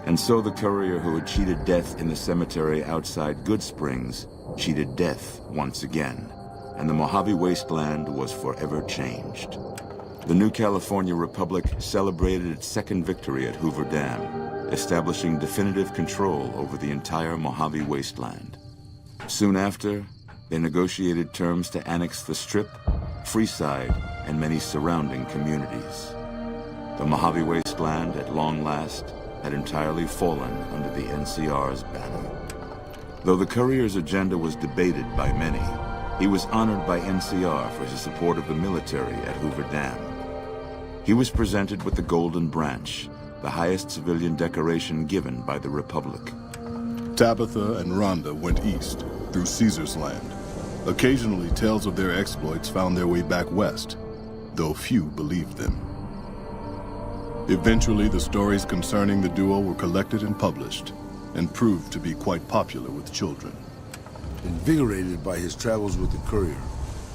And so the courier who had cheated death in the cemetery outside Goodsprings cheated death once again, and the Mojave Wasteland was forever changed. The new California Republic celebrated its second victory at Hoover Dam, establishing definitive control over the entire Mojave Wasteland. Soon after, they negotiated terms to annex the Strip, Freeside, and many surrounding communities. The Mojave Wasteland, at long last, had entirely fallen under the NCR's banner. Though the courier's agenda was debated by many, he was honored by NCR for his support of the military at Hoover Dam. He was presented with the Golden Branch, the highest civilian decoration given by the Republic. Tabitha and Rhonda went east, through Caesar's Land. Occasionally, tales of their exploits found their way back west, though few believed them. Eventually, the stories concerning the duo were collected and published, and proved to be quite popular with children. Invigorated by his travels with the courier,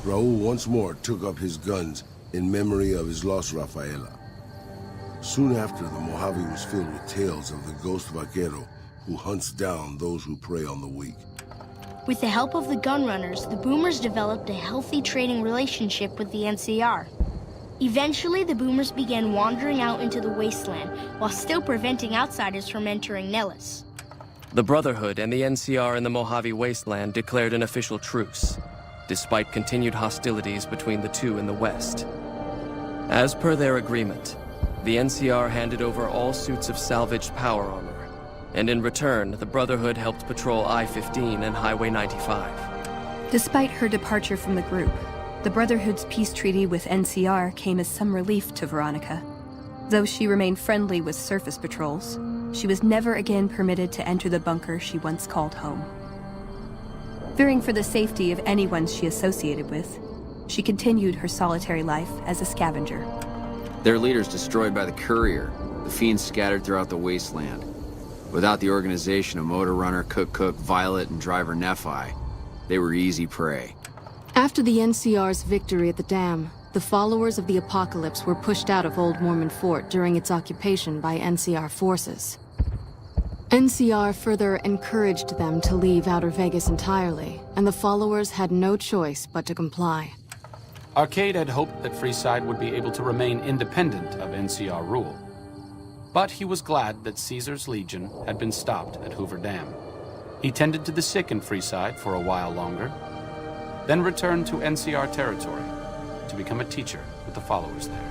Raul once more took up his guns in memory of his lost Rafaela. Soon after, the Mojave was filled with tales of the ghost vaquero who hunts down those who prey on the weak. With the help of the gunrunners, the Boomers developed a healthy trading relationship with the NCR. Eventually, the Boomers began wandering out into the wasteland while still preventing outsiders from entering Nellis. The Brotherhood and the NCR in the Mojave Wasteland declared an official truce, despite continued hostilities between the two in the west. As per their agreement, the NCR handed over all suits of salvaged power armor, and in return, the Brotherhood helped patrol I-15 and Highway 95. Despite her departure from the group, the Brotherhood's peace treaty with NCR came as some relief to Veronica. Though she remained friendly with surface patrols, she was never again permitted to enter the bunker she once called home. Fearing for the safety of anyone she associated with, she continued her solitary life as a scavenger. Their leaders destroyed by the courier, the fiends scattered throughout the wasteland. Without the organization of Motor Runner, Cook, Violet, and Driver Nephi, they were easy prey. After the NCR's victory at the dam, the followers of the Apocalypse were pushed out of Old Mormon Fort during its occupation by NCR forces. NCR further encouraged them to leave Outer Vegas entirely, and the followers had no choice but to comply. Arcade had hoped that Freeside would be able to remain independent of NCR rule. But he was glad that Caesar's Legion had been stopped at Hoover Dam. He tended to the sick in Freeside for a while longer, then returned to NCR territory to become a teacher with the followers there.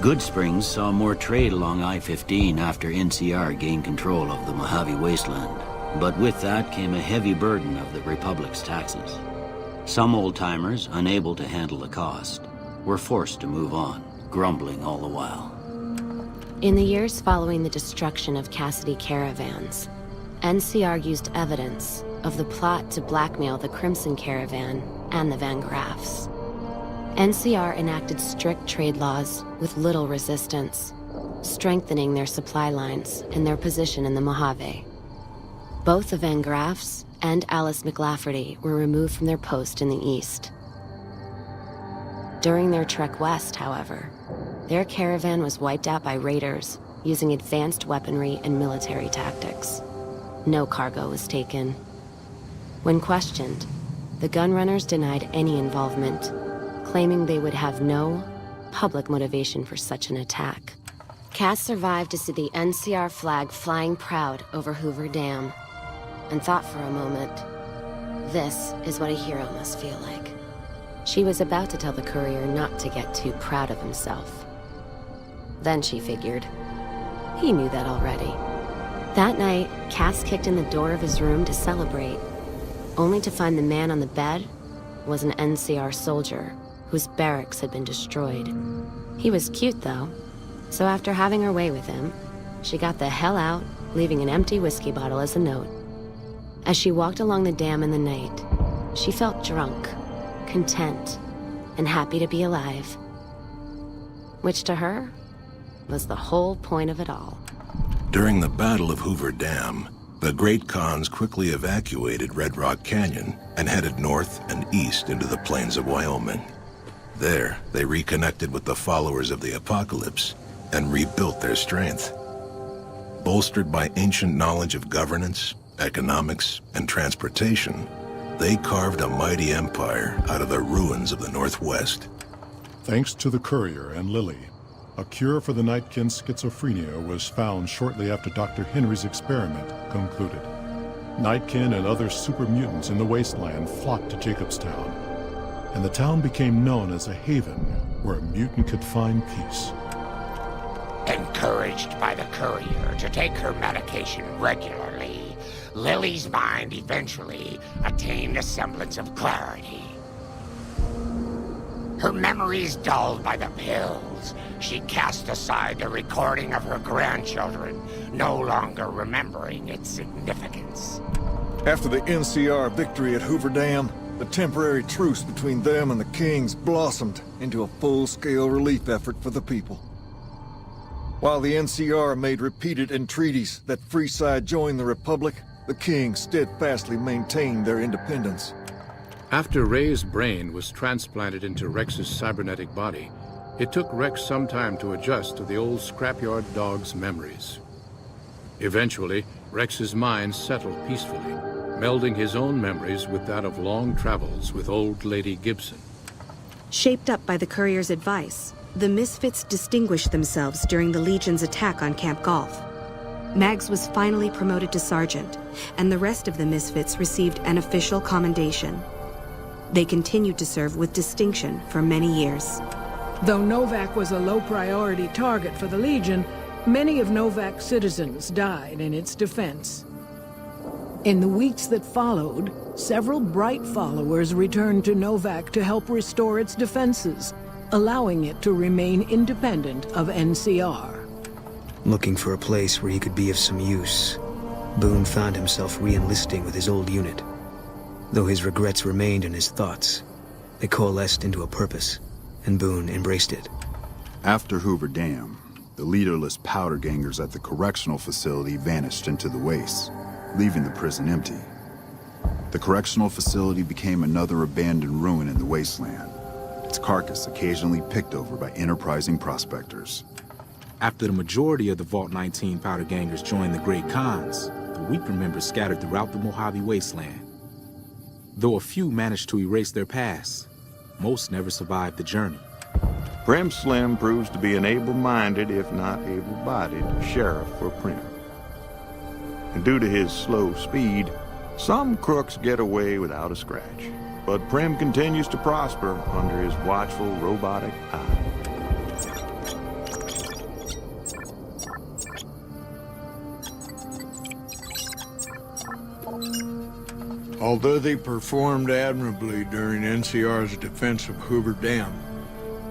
Goodsprings saw more trade along I-15 after NCR gained control of the Mojave Wasteland. But with that came a heavy burden of the Republic's taxes. Some old-timers, unable to handle the cost, were forced to move on, grumbling all the while. In the years following the destruction of Cassidy Caravans, NCR used evidence of the plot to blackmail the Crimson Caravan and the Van Graffs. NCR enacted strict trade laws with little resistance, strengthening their supply lines and their position in the Mojave. Both the Van Graffs and Alice McLafferty were removed from their post in the east. During their trek west, however, their caravan was wiped out by raiders using advanced weaponry and military tactics. No cargo was taken. When questioned, the gunrunners denied any involvement, claiming they would have no public motivation for such an attack. Cass survived to see the NCR flag flying proud over Hoover Dam, and thought for a moment, this is what a hero must feel like. She was about to tell the courier not to get too proud of himself. Then she figured, he knew that already. That night, Cass kicked in the door of his room to celebrate, only to find the man on the bed was an NCR soldier whose barracks had been destroyed. He was cute, though, so after having her way with him, she got the hell out, leaving an empty whiskey bottle as a note. As she walked along the dam in the night, she felt drunk, content, and happy to be alive. Which to her was the whole point of it all. During the Battle of Hoover Dam, the Great Khans quickly evacuated Red Rock Canyon and headed north and east into the plains of Wyoming. There, they reconnected with the followers of the Apocalypse and rebuilt their strength. Bolstered by ancient knowledge of governance, economics, and transportation, they carved a mighty empire out of the ruins of the Northwest. Thanks to the Courier and Lily, a cure for the Nightkin's schizophrenia was found shortly after Dr. Henry's experiment concluded. Nightkin and other super mutants in the wasteland flocked to Jacobstown, and the town became known as a haven where a mutant could find peace. Encouraged by the Courier to take her medication regularly, Lily's mind eventually attained a semblance of clarity. Her memories dulled by the pills, she cast aside the recording of her grandchildren, no longer remembering its significance. After the NCR victory at Hoover Dam, the temporary truce between them and the Kings blossomed into a full-scale relief effort for the people. While the NCR made repeated entreaties that Freeside join the Republic, the Kings steadfastly maintained their independence. After Ray's brain was transplanted into Rex's cybernetic body, it took Rex some time to adjust to the old scrapyard dog's memories. Eventually, Rex's mind settled peacefully, melding his own memories with that of long travels with old Lady Gibson. Shaped up by the Courier's advice, the Misfits distinguished themselves during the Legion's attack on Camp Golf. Mags was finally promoted to sergeant, and the rest of the Misfits received an official commendation. They continued to serve with distinction for many years. Though Novak was a low-priority target for the Legion, many of Novak's citizens died in its defense. In the weeks that followed, several Bright followers returned to Novak to help restore its defenses, allowing it to remain independent of NCR. Looking for a place where he could be of some use, Boone found himself re-enlisting with his old unit. Though his regrets remained in his thoughts, they coalesced into a purpose, and Boone embraced it. After Hoover Dam, the leaderless powder gangers at the correctional facility vanished into the wastes, leaving the prison empty. The correctional facility became another abandoned ruin in the wasteland, its carcass occasionally picked over by enterprising prospectors. After the majority of the Vault 19 powder gangers joined the Great Khans, the weaker members scattered throughout the Mojave Wasteland. Though a few managed to erase their past, most never survived the journey. Prim Slim proves to be an able-minded, if not able-bodied, sheriff for Prim. And due to his slow speed, some crooks get away without a scratch. But Prim continues to prosper under his watchful, robotic eye. Although they performed admirably during NCR's defense of Hoover Dam,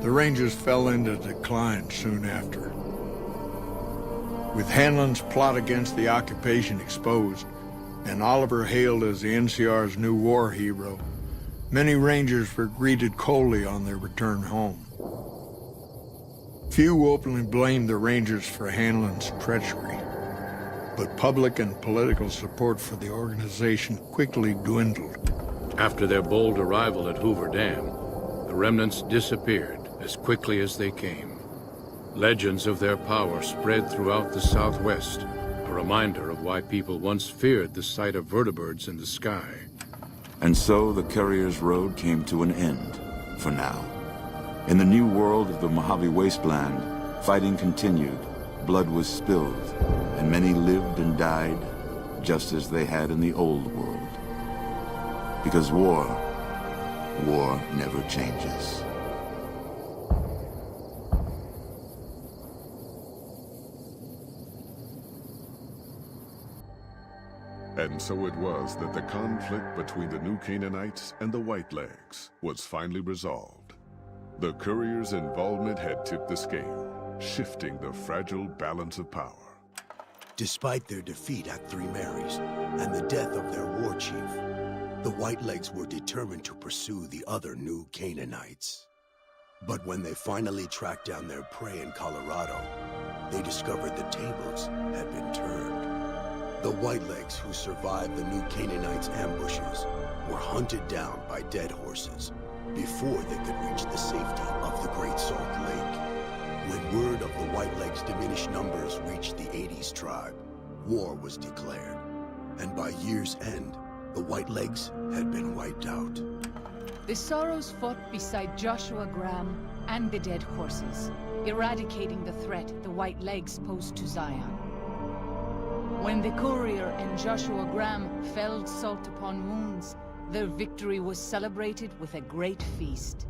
the Rangers fell into decline soon after. With Hanlon's plot against the occupation exposed, and Oliver hailed as the NCR's new war hero, many Rangers were greeted coldly on their return home. Few openly blamed the Rangers for Hanlon's treachery, but public and political support for the organization quickly dwindled. After their bold arrival at Hoover Dam, the remnants disappeared as quickly as they came. Legends of their power spread throughout the Southwest, a reminder of why people once feared the sight of vertibirds in the sky. And so the Courier's road came to an end, for now. In the new world of the Mojave Wasteland, fighting continued, blood was spilled, and many lived and died just as they had in the old world. Because war never changes. And so it was that the conflict between the New Canaanites and the Whitelegs was finally resolved. The Courier's involvement had tipped the scale, shifting the fragile balance of power. Despite their defeat at Three Marys and the death of their war chief, the Whitelegs were determined to pursue the other New Canaanites. But when they finally tracked down their prey in Colorado, they discovered the tables had been turned. The Whitelegs who survived the New Canaanites' ambushes were hunted down by dead horses before they could reach the safety of the Great Salt Lake. When word of the Whitelegs' diminished numbers reached the 80s tribe, war was declared, and by year's end, the Whitelegs had been wiped out. The Sorrows fought beside Joshua Graham and the Dead Horses, eradicating the threat the Whitelegs posed to Zion. When the Courier and Joshua Graham felled Salt Upon Wounds, their victory was celebrated with a great feast.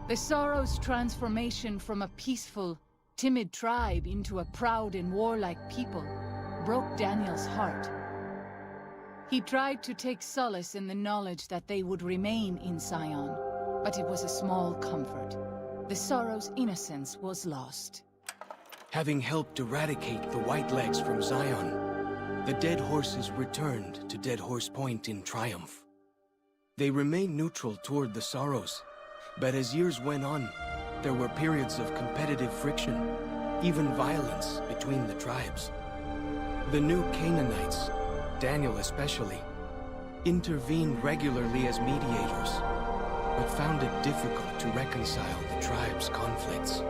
The Sorrows' transformation from a peaceful, timid tribe into a proud and warlike people broke Daniel's heart. He tried to take solace in the knowledge that they would remain in Zion, but it was a small comfort. The Sorrows' innocence was lost. Having helped eradicate the Whitelegs from Zion, the Dead Horses returned to Dead Horse Point in triumph. They remained neutral toward the Sorrows, but as years went on, there were periods of competitive friction, even violence between the tribes. The new Canaanites, Daniel especially, intervened regularly as mediators, but found it difficult to reconcile the tribes' conflicts.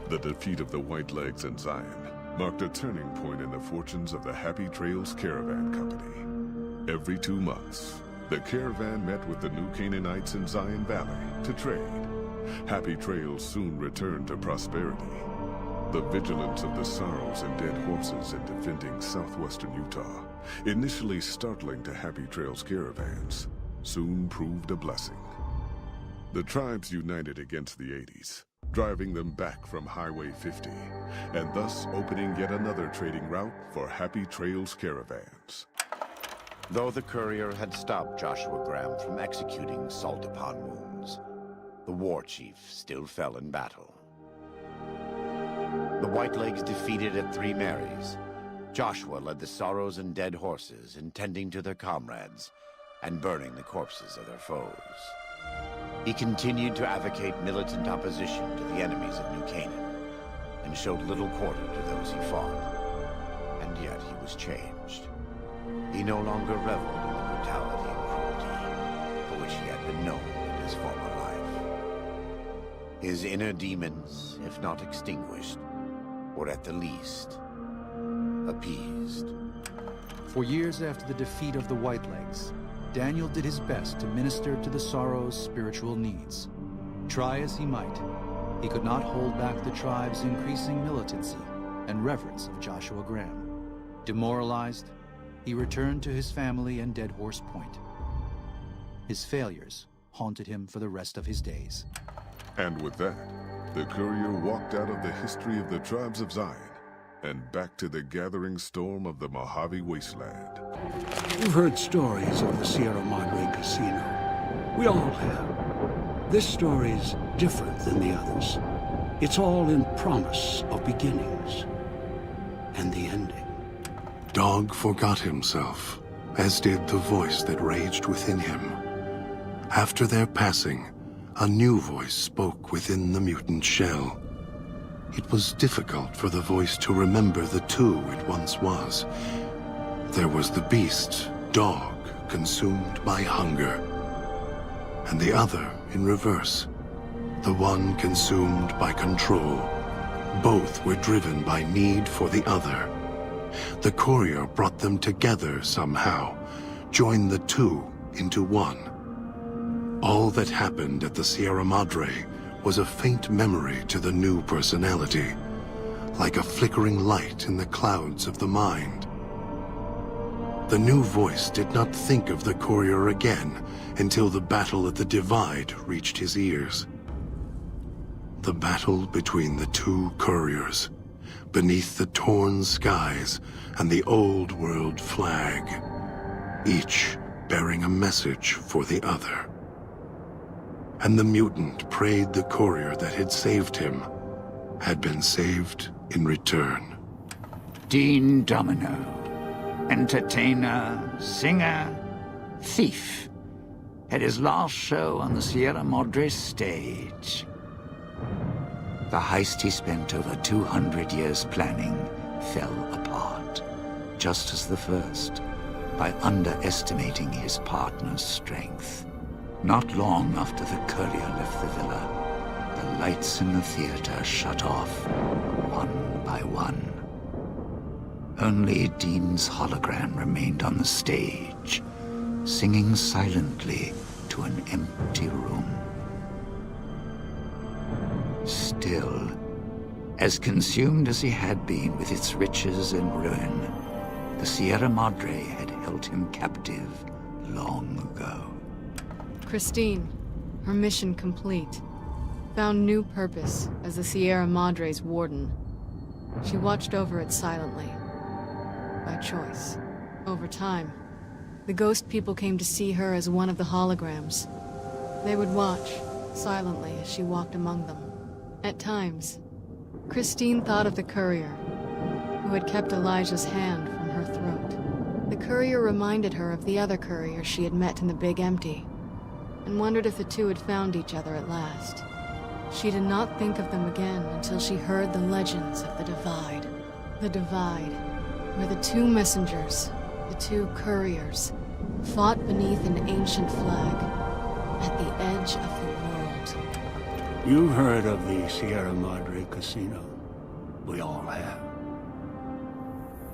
The defeat of the Whitelegs in Zion marked a turning point in the fortunes of the Happy Trails Caravan Company. Every 2 months, the caravan met with the new Canaanites in Zion Valley to trade. Happy Trails soon returned to prosperity. The vigilance of the Sorrows and Dead Horses in defending southwestern Utah, initially startling to Happy Trails caravans, soon proved a blessing. The tribes united against the 80s, driving them back from Highway 50, and thus opening yet another trading route for Happy Trails caravans. Though the courier had stopped Joshua Graham from executing Salt Upon Wounds, the war chief still fell in battle. The Whitelegs defeated at Three Marys. Joshua led the Sorrows and Dead Horses in tending to their comrades and burning the corpses of their foes. He continued to advocate militant opposition to the enemies of New Canaan and showed little quarter to those he fought. And yet he was changed. He no longer reveled in the brutality and cruelty for which he had been known in his former life. His inner demons, if not extinguished, were at the least appeased. For years after the defeat of the Whitelegs, Daniel did his best to minister to the Sorrows' spiritual needs. Try as he might, he could not hold back the tribe's increasing militancy and reverence of Joshua Graham. Demoralized, he returned to his family and Dead Horse Point. His failures haunted him for the rest of his days. And with that, the courier walked out of the history of the tribes of Zion and back to the gathering storm of the Mojave Wasteland. You've heard stories of the Sierra Madre Casino. We all have. This story's different than the others. It's all in promise of beginnings and the ending. Dog forgot himself, as did the voice that raged within him. After their passing, a new voice spoke within the mutant shell. It was difficult for the voice to remember the two it once was. There was the beast, Dog, consumed by hunger, and the other in reverse, the one consumed by control. Both were driven by need for the other. The courier brought them together somehow, joined the two into one. All that happened at the Sierra Madre was a faint memory to the new personality, like a flickering light in the clouds of the mind. The new voice did not think of the courier again until the battle at the Divide reached his ears. The battle between the two couriers, beneath the torn skies and the old world flag, each bearing a message for the other. And the mutant prayed the courier that had saved him had been saved in return. Dean Domino, entertainer, singer, thief, had his last show on the Sierra Madre stage. The heist he spent over 200 years planning fell apart, just as the first, by underestimating his partner's strength. Not long after the courier left the villa, the lights in the theater shut off, one by one. Only Dean's hologram remained on the stage, singing silently to an empty room. Still, as consumed as he had been with its riches and ruin, the Sierra Madre had held him captive long ago. Christine, her mission complete, found new purpose as the Sierra Madre's warden. She watched over it silently, by choice. Over time, the ghost people came to see her as one of the holograms. They would watch, silently, as she walked among them. At times, Christine thought of the courier, who had kept Elijah's hand from her throat. The courier reminded her of the other courier she had met in the Big Empty, and wondered if the two had found each other at last. She did not think of them again until she heard the legends of the Divide. The Divide, where the two messengers, the two couriers, fought beneath an ancient flag, at the edge of the world. You've heard of the Sierra Madre Casino. We all have.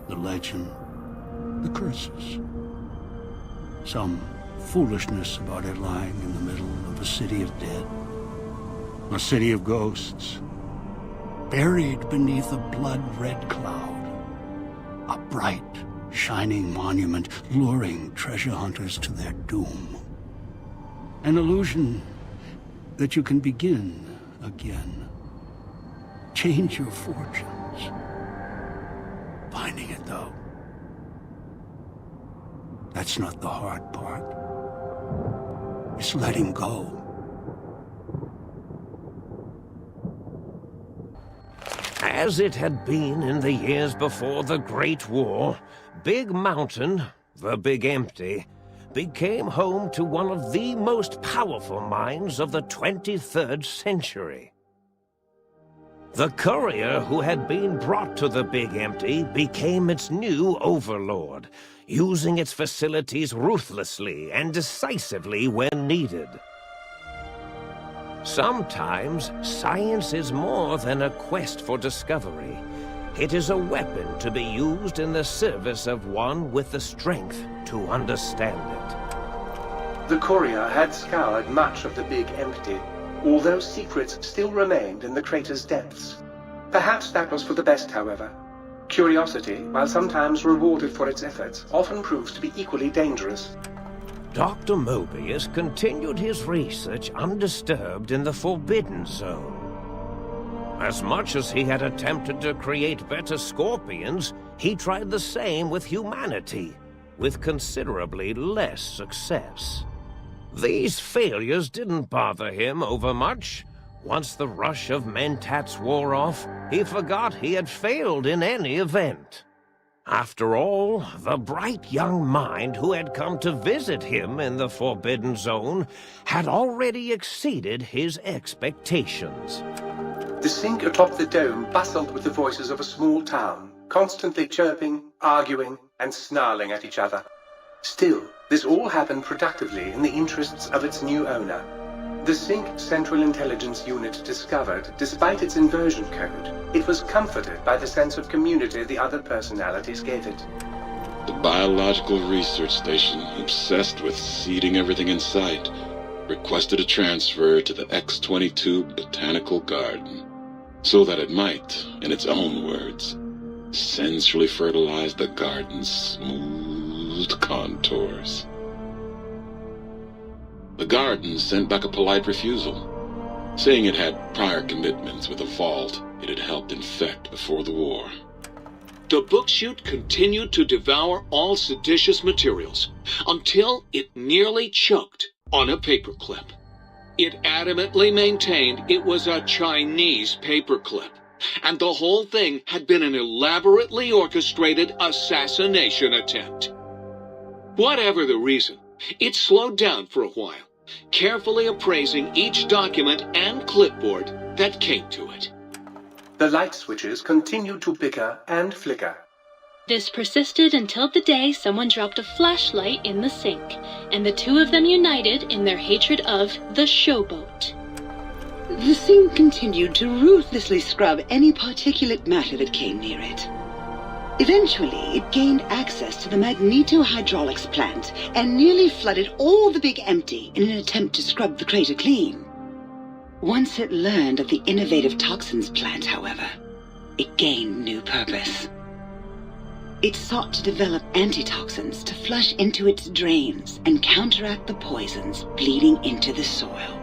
The legend, the curses. Some foolishness about it lying in the middle of a city of dead. A city of ghosts. Buried beneath a blood-red cloud. A bright, shining monument luring treasure hunters to their doom. An illusion that you can begin again. Change your fortunes. Finding it, though, that's not the hard part. It's letting go. As it had been in the years before the Great War, Big Mountain, the Big Empty, became home to one of the most powerful minds of the 23rd century. The courier who had been brought to the Big Empty became its new overlord, using its facilities ruthlessly and decisively when needed. Sometimes, science is more than a quest for discovery. It is a weapon to be used in the service of one with the strength to understand it. The courier had scoured much of the Big Empty, although secrets still remained in the crater's depths. Perhaps that was for the best, however. Curiosity, while sometimes rewarded for its efforts, often proves to be equally dangerous. Dr. Mobius continued his research undisturbed in the Forbidden Zone. As much as he had attempted to create better scorpions, he tried the same with humanity, with considerably less success. These failures didn't bother him overmuch. Once the rush of mentats wore off, he forgot he had failed in any event. After all, the bright young mind who had come to visit him in the Forbidden Zone had already exceeded his expectations. The sink atop the dome bustled with the voices of a small town, constantly chirping, arguing, and snarling at each other. Still, this all happened productively in the interests of its new owner. The Sync Central Intelligence Unit discovered, despite its inversion code, it was comforted by the sense of community the other personalities gave it. The Biological Research Station, obsessed with seeding everything in sight, requested a transfer to the X-22 Botanical Garden, so that it might, in its own words, sensually fertilize the garden's smooth contours. The garden sent back a polite refusal, saying it had prior commitments with a vault it had helped infect before the war. The book chute continued to devour all seditious materials until it nearly choked on a paperclip. It adamantly maintained it was a Chinese paperclip, and the whole thing had been an elaborately orchestrated assassination attempt. Whatever the reason, it slowed down for a while, carefully appraising each document and clipboard that came to it. The light switches continued to bicker and flicker. This persisted until the day someone dropped a flashlight in the sink, and the two of them united in their hatred of the showboat. The sink continued to ruthlessly scrub any particulate matter that came near it. Eventually, it gained access to the magneto-hydraulics plant and nearly flooded all the Big Empty in an attempt to scrub the crater clean. Once it learned of the innovative toxins plant, however, it gained new purpose. It sought to develop antitoxins to flush into its drains and counteract the poisons bleeding into the soil.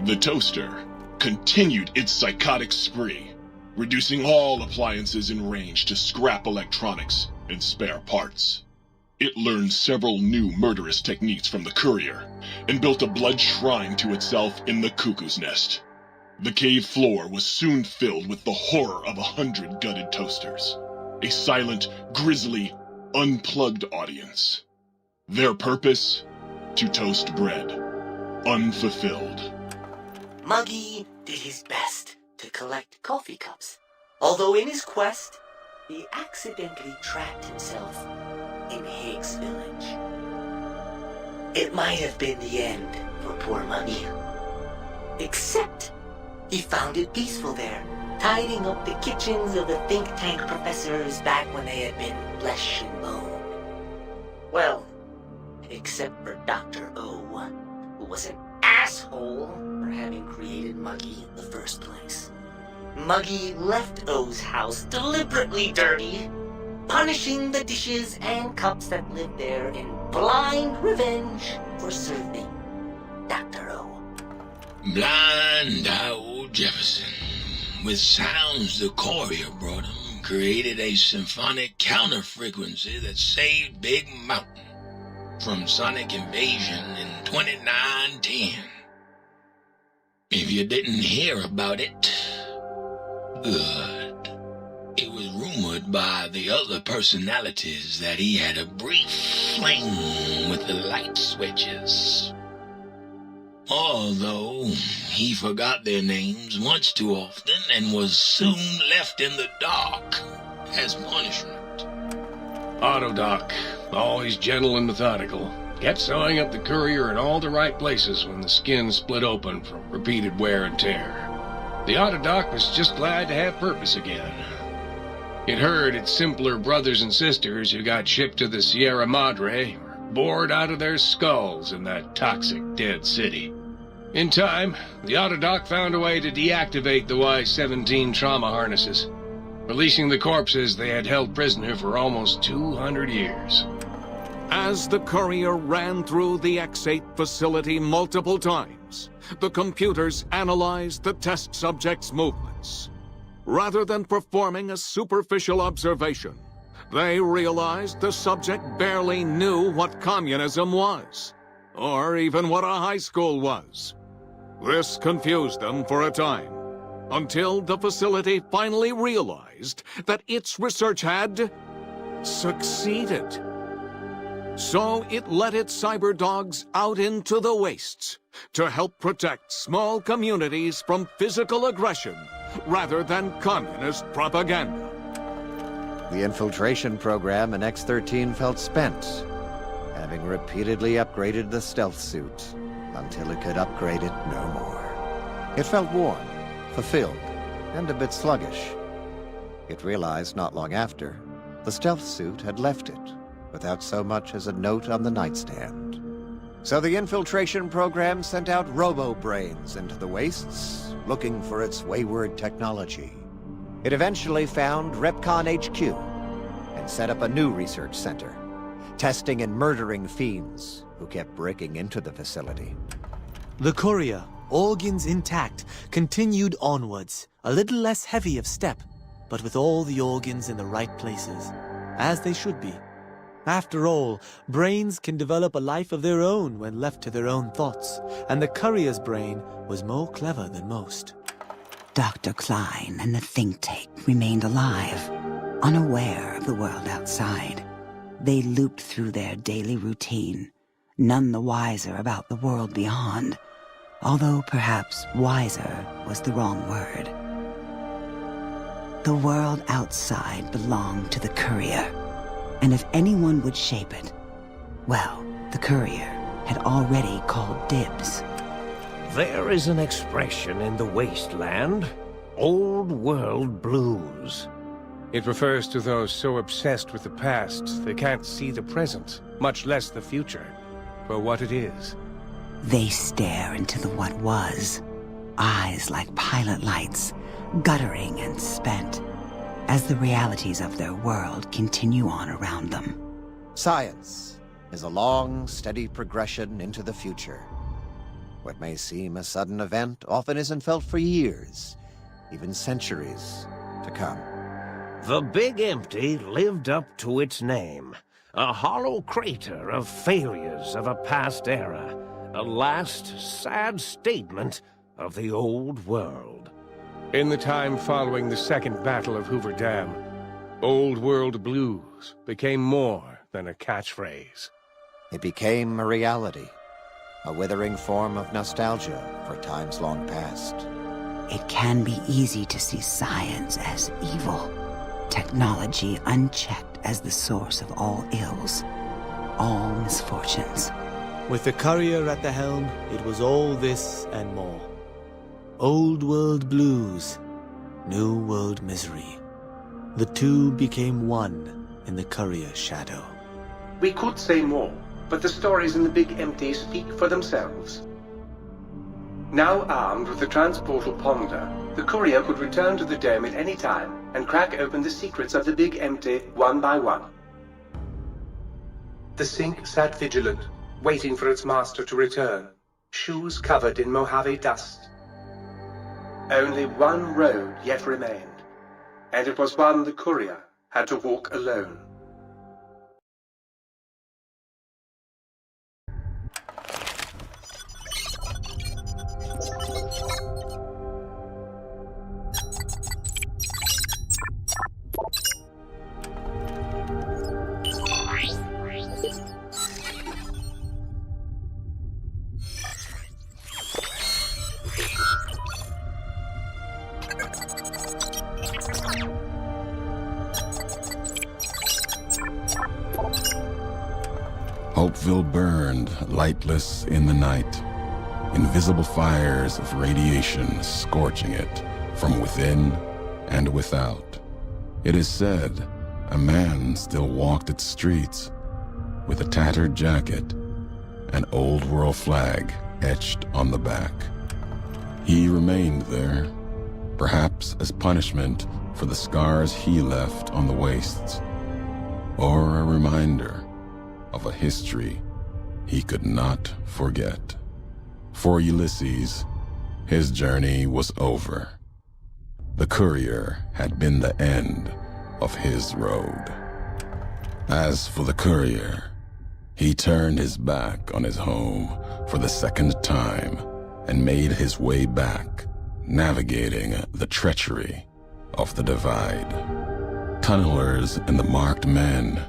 The toaster continued its psychotic spree, reducing all appliances in range to scrap electronics and spare parts. It learned several new murderous techniques from the courier and built a blood shrine to itself in the Cuckoo's Nest. The cave floor was soon filled with the horror of 100 gutted toasters, a silent, grisly, unplugged audience. Their purpose? To toast bread, unfulfilled. Muggy did his best to collect coffee cups, although in his quest, he accidentally trapped himself in Higgs Village. It might have been the end for poor Muggy. Except, he found it peaceful there, tidying up the kitchens of the think tank professors back when they had been flesh and bone. Well, except for Dr. O, who was an asshole for having created Muggy in the first place. Muggy left O's house deliberately dirty, punishing the dishes and cups that lived there in blind revenge for serving Dr. O. Blind old Jefferson, with sounds the courier brought him, created a symphonic counter-frequency that saved Big Mountain from sonic invasion in 2910. If you didn't hear about it, good. It was rumored by the other personalities that he had a brief fling with the light switches. Although he forgot their names much too often and was soon left in the dark as punishment. Autodoc, always gentle and methodical, kept sewing up the courier in all the right places when the skin split open from repeated wear and tear. The Autodoc was just glad to have purpose again. It heard its simpler brothers and sisters who got shipped to the Sierra Madre were bored out of their skulls in that toxic, dead city. In time, the Autodoc found a way to deactivate the Y-17 trauma harnesses, releasing the corpses they had held prisoner for almost 200 years. As the courier ran through the X-8 facility multiple times, the computers analyzed the test subject's movements. Rather than performing a superficial observation, they realized the subject barely knew what communism was, or even what a high school was. This confused them for a time, until the facility finally realized that its research had succeeded. So it let its cyber dogs out into the wastes to help protect small communities from physical aggression rather than communist propaganda. The infiltration program in X-13 felt spent, having repeatedly upgraded the stealth suit until it could upgrade it no more. It felt worn, fulfilled, and a bit sluggish. It realized not long after, the stealth suit had left it, without so much as a note on the nightstand. So the infiltration program sent out robo-brains into the wastes, looking for its wayward technology. It eventually found Repcon HQ, and set up a new research center, testing and murdering fiends who kept breaking into the facility. The courier, organs intact, continued onwards, a little less heavy of step, but with all the organs in the right places, as they should be. After all, brains can develop a life of their own when left to their own thoughts, and the courier's brain was more clever than most. Dr. Klein and the think tank remained alive, unaware of the world outside. They looped through their daily routine, none the wiser about the world beyond, although perhaps wiser was the wrong word. The world outside belonged to the courier, and if anyone would shape it, well, the courier had already called dibs. There is an expression in the wasteland, old world blues. It refers to those so obsessed with the past they can't see the present, much less the future, for what it is. They stare into the what was, eyes like pilot lights, guttering and spent, as the realities of their world continue on around them. Science is a long, steady progression into the future. What may seem a sudden event often isn't felt for years, even centuries to come. The Big Empty lived up to its name. A hollow crater of failures of a past era. A last sad statement of the old world. In the time following the Second Battle of Hoover Dam, Old World Blues became more than a catchphrase. It became a reality, a withering form of nostalgia for times long past. It can be easy to see science as evil, technology unchecked as the source of all ills, all misfortunes. With the courier at the helm, it was all this and more. Old world blues, new world misery. The two became one in the courier's shadow. We could say more, but the stories in the Big Empty speak for themselves. Now armed with the transportal Ponder, the courier could return to the dome at any time and crack open the secrets of the Big Empty one by one. The Sink sat vigilant, waiting for its master to return, shoes covered in Mojave dust. Only one road yet remained, and it was one the courier had to walk alone. Hopeville burned, lightless in the night, invisible fires of radiation scorching it from within and without. It is said a man still walked its streets with a tattered jacket, an old world flag etched on the back. He remained there, perhaps as punishment for the scars he left on the wastes, or a reminder of a history he could not forget. For Ulysses, his journey was over. The courier had been the end of his road. As for the courier, he turned his back on his home for the second time and made his way back, navigating the treachery of the divide. Tunnelers and the marked men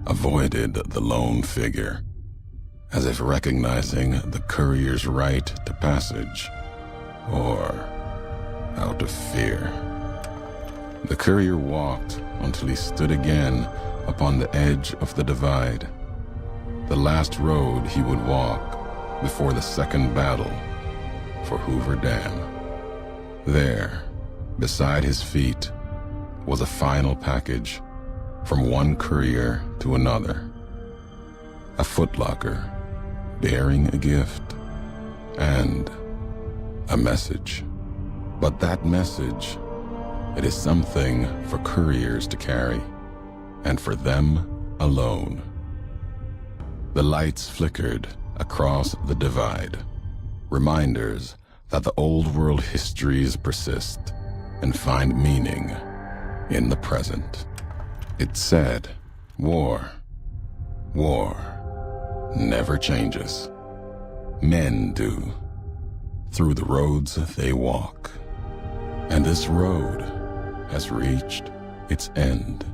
avoided the lone figure, as if recognizing the courier's right to passage, or out of fear. The courier walked until he stood again upon the edge of the divide, the last road he would walk before the second battle for Hoover Dam. There, beside his feet, was a final package from one courier to another. A footlocker bearing a gift and a message. But that message, it is something for couriers to carry, and for them alone. The lights flickered across the divide, reminders that the old world histories persist and find meaning in the present. It said, war never changes. Men do, through the roads they walk. And this road has reached its end.